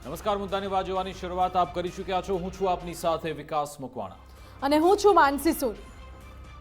નમસ્કાર, મુદ્દાની વાત જોવાની શરૂઆત આપ કરી ચૂક્યા છો. હું છું આપની સાથે વિકાસ મકવાણા અને હું છું માનસી સુન.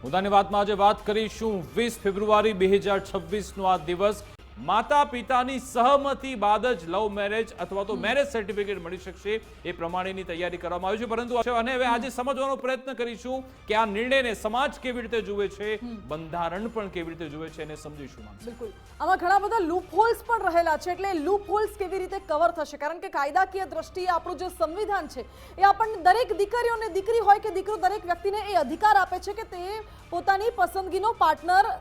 મુદ્દાની વાતમાં આજે વાત કરીશું 20 ફેબ્રુઆરી 2026નો આ દિવસ. માતા પિતાની સહમતિ બાદ જ લવ મેરેજ અથવા તો મેરેજ સર્ટિફિકેટ મળી શકશે એ પ્રમાણેની તૈયારી કરવામાં આવી છે. પરંતુ અને હવે આજે સમજવાનો પ્રયત્ન કરીશું કે આ નિર્ણયને સમાજ કેવી રીતે જુએ છે, બંધારણ પણ કેવી રીતે જુએ છે એને સમજીશું. બિલકુલ, આમાં ઘણા બધા લૂપ હોલ્સ પણ રહેલા છે, એટલે લૂપ હોલ્સ કેવી રીતે કવર થશે, કારણ કે કાયદાકીય દ્રષ્ટિએ આપણું જે સંવિધાન છે એ આપણને દરેક દીકરીઓને, દીકરી હોય કે દીકરો, દરેક વ્યક્તિને એ અધિકાર આપે છે કે તે પોતાની પસંદગીનો પાર્ટનર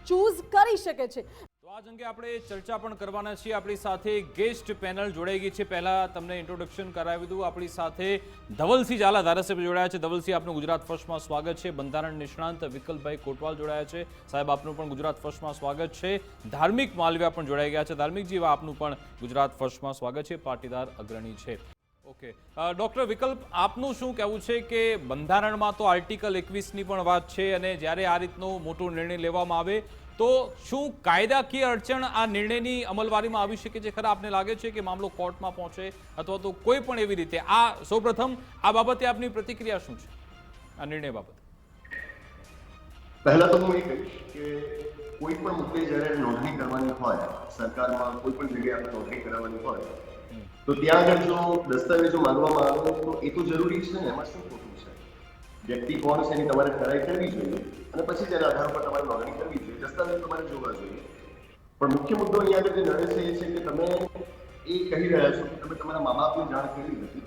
ચૂઝ કરી શકે છે. તો આ અંગે આપણે ચર્ચા પણ કરવાના છીએ. આપણી સાથે ગેસ્ટ પેનલ જોડાઈ ગઈ છે. પહેલા તમને ઇન્ટ્રોડક્શન કરાવી દઉં. આપણી સાથે ધવલસિંહ ઝાલા ધારાસભ્ય જોડાયા છે. ધવલસિંહ, આપનું ગુજરાત ફર્સ્ટમાં સ્વાગત છે. બંધારણ નિષ્ણાંત વિકલ્પભાઈ કોટવાલ જોડાયા છે. સાહેબ, આપનું પણ ગુજરાત ફર્સ્ટમાં સ્વાગત છે. ધાર્મિક માલવિયા પણ જોડાઈ ગયા છે. ધાર્મિકજી, આપનું પણ ગુજરાત ફર્સ્ટમાં સ્વાગત છે. પાટીદાર અગ્રણી છે. ઓકે, ડોક્ટર વિકલ્પ, આપનું શું કહેવું છે કે બંધારણમાં તો આર્ટિકલ 21ની પણ વાત છે, અને જ્યારે આ રીતનો મોટો નિર્ણય લેવામાં આવે તો શું કાયદાકીય અડચણ આ નિર્ણયની અમલવારીમાં આવી શકે છે ખરા? આપને લાગે છે કે મામલો કોર્ટમાં પહોંચે અથવા તો કોઈ પણ એવી રીતે? આ સૌપ્રથમ આ બાબતે આપની પ્રતિક્રિયા શું છે, આ નિર્ણય બાબતે? પહેલા તો હું એ કહીશ કે કોઈ પણ મુદ્દે જ્યારે નોંધણી કરવાની હોય સરકારમાં, કોઈ પણ જગ્યાએ આપણે નોંધણી કરાવવાની હોય તો ત્યાં આગળ જો દસ્તાવેજો માંગવામાં આવે તો એ તો જરૂરી છે ને. એમાં શું ખોટું છે? વ્યક્તિ કોણ છે એની તમારે ખરાઈ કરવી જોઈએ અને પછી જ્યારે આધાર પર તમારે નોંધણી કરવી જોઈએ, દસ્તાવેજ તમારે જોવા જોઈએ. પણ મુખ્ય મુદ્દો અહીંયા આગળ જે નડે છે એ છે કે તમે એ કહી રહ્યા છો કે તમે તમારા મા બાપની જાણ કરી નથી,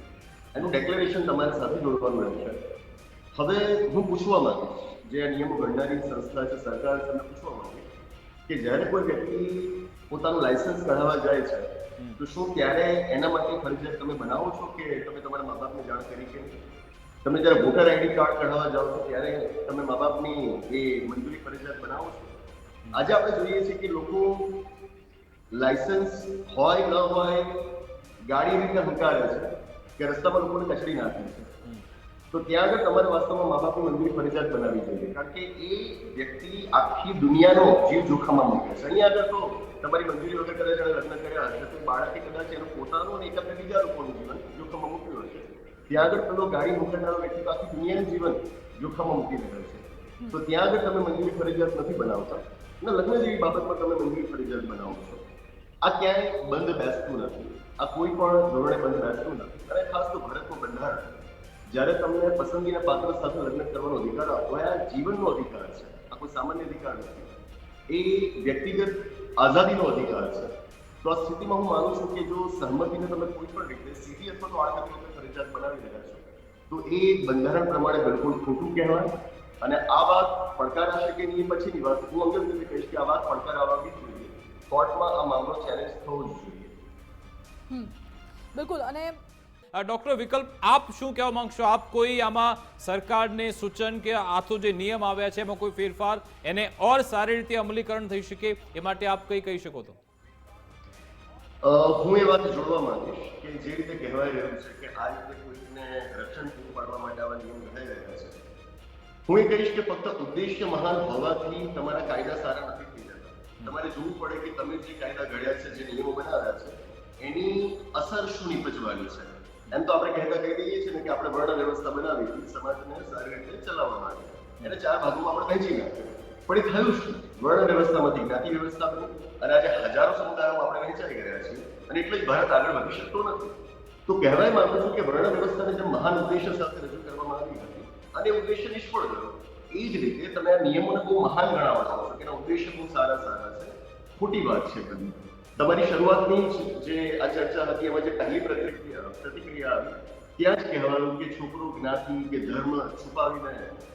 એનું ડેક્લેરેશન તમારી સાથે જોડવાનું રહેશે. હવે હું પૂછવા માંગીશ, જે આ નિયમો ઘડનારી સંસ્થા છે, સરકાર છે, પૂછવા માંગીશ કે જ્યારે કોઈ વ્યક્તિ પોતાનું લાયસન્સ કઢાવવા જાય છે તો શું ત્યારે એના માટે ફરજિયાત તમે બનાવો છો કે તમે તમારા મા બાપને જાણ કરી કે નહીં? તમે જ્યારે વોટર આઈડી કાર્ડ કઢાવવા જાઓ છો ત્યારે તમે મા બાપની એ મંજૂરી ફરજિયાત બનાવો છો? આજે આપણે જોઈએ છીએ કે લોકો લાયસન્સ હોય ન હોય ગાડી રીતે હંકારે છે કે રસ્તામાં લોકોને કચડી નાખે છે. તો ત્યાં આગળ તમારે વાસ્તવમાં મા બાપની મંજૂરી ફરજિયાત બનાવવી જોઈએ, કારણ કે એ વ્યક્તિ આખી દુનિયાનો જીવ જોખમમાં મૂકે છે. અહીંયા આગળ તો તમારી મંજૂરી વગર કદાચ એને લગ્ન કર્યા હશે તો બાળકે કદાચ એનું પોતાનું અને એકાદ બીજા લોકોનું જીવન જોખમમાં મૂક્યું હશે. ત્યાં આગળ પેલો ગાડી મોકલનારો વ્યક્તિ તો આખી દુનિયાનું જીવન જોખમમાં મૂકી રહ્યો છે. તો ત્યાં આગળ તમે મંજૂરી ફરજિયાત નથી બનાવતા અને લગ્ન જેવી બાબતમાં તમે મંજૂરી ફરજિયાત બનાવો છો. આ ક્યાંય બંધ બેસતું નથી, આ કોઈ પણ ધોરણે બંધ બેસતું નથી. અને ખાસ તો ભારતનું બંધારણ જ્યારે તમને પસંદગીના પાત્ર સાથે લગ્ન કરવાનો અધિકાર આપો, આ જીવનનો અધિકાર છે, આ કોઈ સામાન્ય અધિકાર નથી. એ વ્યક્તિગત આઝાદીનો અધિકાર છે. તો આ સ્થિતિમાં હું માનું છું કે જો સહમતિને તમે કોઈ પણ રીતે સીધી અથવા તો આડકતરી રીતે ફરજિયાત બનાવી રહ્યા છો તો એ બંધારણ પ્રમાણે બિલકુલ ખોટું કહેવાય. અને આ વાત પડકારાશે કે નહીં એ પછીની વાત. હું અંગત રીતે કહીશ કે આ વાત પડકારવી જોઈએ, કોર્ટમાં આ મામલો ચેલેન્જ થવો જ જોઈએ. બિલકુલ. અને ડોક્ટર વિકલ્પ, આપ શું કહેવા માંગશો? આપ કોઈ આમાં સરકારને સૂચન કે આ તો જે નિયમ આવ્યા છે એમાં કોઈ ફેરફાર, એને ઓર સારી રીતે અમલીકરણ થઈ શકે એ માટે આપ કઈ કહી શકો? તો હું એ વાત જોડવા માંગીશ કે જે રીતે કહેવાય રહ્યું છે કે આ રીતે કોઈને રક્ષણ પૂરું પાડવા માટે આવા નિયમ ઘડાઈ રહ્યા છે, હું એ કહીશ કે ફક્ત ઉદ્દેશ્ય મહાન હોવાથી તમારા કાયદા સારા નથી થઈ જતા. તમારે જોવું પડે કે તમે જે કાયદા ઘડ્યા છે, જે નિયમો બનાવ્યા છે, એની અસર શું નીપજવાની છે. એમ તો આપણે કહી દઈએ છીએ ને કે આપણે વર્ણ વ્યવસ્થા બનાવી સમાજને સારી રીતે ચલાવવા માટે, એને 4 ભાગોમાં આપણે વહેંચી નાખ્યું. પણ એ થયું શું? વર્ણ વ્યવસ્થામાંથી જ્ઞાતિ વ્યવસ્થા બની અને આજે હજારો સમુદાયોમાં આપણે વહેંચાઈ ગયા છીએ અને એટલે જ ભારત આગળ વધી શકતો નથી. તો કહેવાય માંગુ છું કે વર્ણ વ્યવસ્થાને જે મહાન ઉદ્દેશ્ય સાથે રજૂ કરવામાં આવી હતી અને ઉદ્દેશ્ય નિષ્ફળ ગયો, એ જ રીતે તમે આ નિયમોને બહુ મહાન ગણાવવા છો કે એના ઉદ્દેશ્ય બહુ સારા છે. ખોટી વાત છે બધી. તમારી શરૂઆતની જે આ ચર્ચા હતી એમાં જે પહેલી પ્રતિક્રિયા આવી ત્યાં જ કહેવાનું કે છોકરો જ્ઞાતિ કે ધર્મ છુપાવીને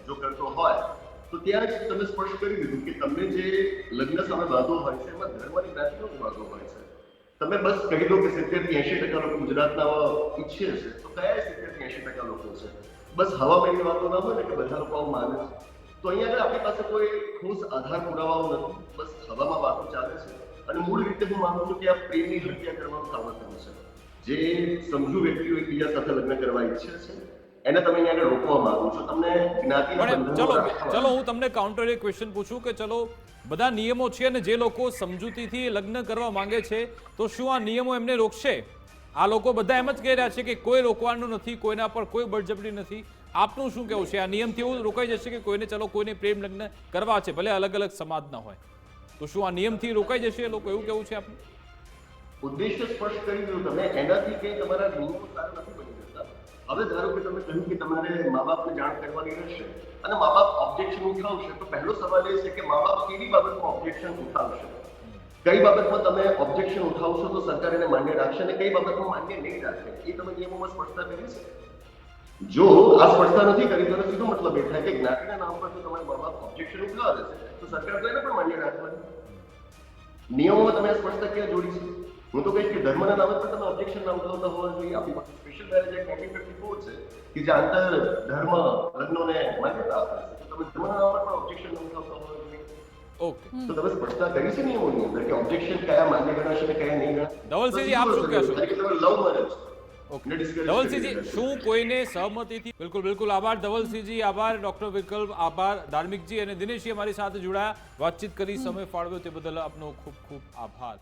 જો કરતો હોય તો ત્યાં જ તમે સ્પષ્ટ કરી દીધું કે તમને જે લગ્ન સામે વાંધો હોય છે એમાં ધર્મ અને જ્ઞાતિનો જ વાંધો હોય છે. તમે બસ કહી દો કે 70 થી 80% લોકો ગુજરાતના ઈચ્છે છે, તો કયા 70 થી 80% લોકો છે? બસ હવા મેળવી વાતો ના હોય ને કે બધા લોકો આવું માને છે. તો અહીંયા આગળ આપણી પાસે કોઈ ઠોસ આધાર પુરાવાઓ નથી, બસ હવામાં વાતો ચાલે છે. અને મૂળ રીતે હું માનું છું કે આ પ્રેમની હત્યા કરવાનું કાવતરું છે. જે સમજુ વ્યક્તિઓ એકબીજા સાથે લગ્ન કરવા ઈચ્છે છે એને તમે અહીંયા આગળ રોકવા માંગો છો. તમને જ્ઞાતિના ચલો હું તમને કાઉન્ટર એક ક્વેશ્ચન પૂછું કે ચલો બધા નિયમો છે અને જે લોકો સમજૂતીથી લગ્ન કરવા માંગે છે તો શું આ નિયમો એમને રોકશે? આ લોકો બધા એમ જ કહી રહ્યા છે કે કોઈ રોકવાનું નથી, કોઈના પર કોઈ બળજબરી નથી. આપનું શું કહેવું છે? આ નિયમથી એવું રોકાઈ જશે કે કોઈને કોઈને પ્રેમ લગ્ન કરવા છે, ભલે અલગ અલગ સમાજના હોય, તો શું આ નિયમથી રોકાઈ જશે લોકો? એવું કેવું છે આપનું? ઉદ્દેશ્ય સ્પષ્ટ કરી દીધું તમે. એનાથી કંઈ તમારા નિયમો સારા નથી બની જતા. હવે ધારો કે તમે કહ્યું કે તમારે મા બાપને જાણ કરવાની રહેશે અને મા બાપ ઓબ્જેક્શન ઉઠાવશે, તો પહેલો સવાલ એ છે કે મા બાપ કેવી બાબતમાં ઓબ્જેક્શન ઉઠાવશે? કઈ બાબતમાં તમે ઓબ્જેક્શન ઉઠાવશો તો સરકાર એને માન્ય રાખશે અને કઈ બાબતમાં માન્ય નહીં રાખે, એ તમે નિયમોમાં સ્પષ્ટતા કરી છે. જો આ સ્પષ્ટતા નથી કરી તો સીધો મતલબ એ થાય કે જ્ઞાતિના નામ પર જો તમારા મા બાપ ઓબ્જેક્શન ઉઠાવે છે તો સરકાર તો એને પણ માન્ય રાખવાની. નિયમોમાં તમે આ સ્પષ્ટતા ક્યાં જોડી છે? હું તો કહીશ કે ધર્મના નામે પર તમે ઓબ્જેક્શન ના ઉઠાવતા હોવા જોઈએ. આપણી પાસે સ્પેશિયલ મેરેજ એક્ટ 1954 છે કે જે આંતર ધર્મ લગ્નોને માન્યતા આપે છે. તો તમે ધર્મના નામે પર પણ ઓબ્જેક્શન ના ઉઠાવતા હોવા જોઈએ. ઓકે, તો તમે સ્પષ્ટતા કરી છે નિયમોની અંદર કે ઓબ્જેક્શન કયા માન્ય ગણાશે અને કયા નહીં ગણાશે. ધવલસિંહજી, આપ શું કહેશો? લવ મેરેજ ધવલસિંહજી, શું કોઈને સહમતિથી? બિલકુલ આભાર ધવલસિંહજી, આભાર ડોક્ટર વિકલ્પ, આભાર ધાર્મિકજી અને દિનેશજી અમારી સાથે જોડાયા, વાતચીત કરી, સમય ફાળવ્યો તે બદલ આપનો ખૂબ ખૂબ આભાર.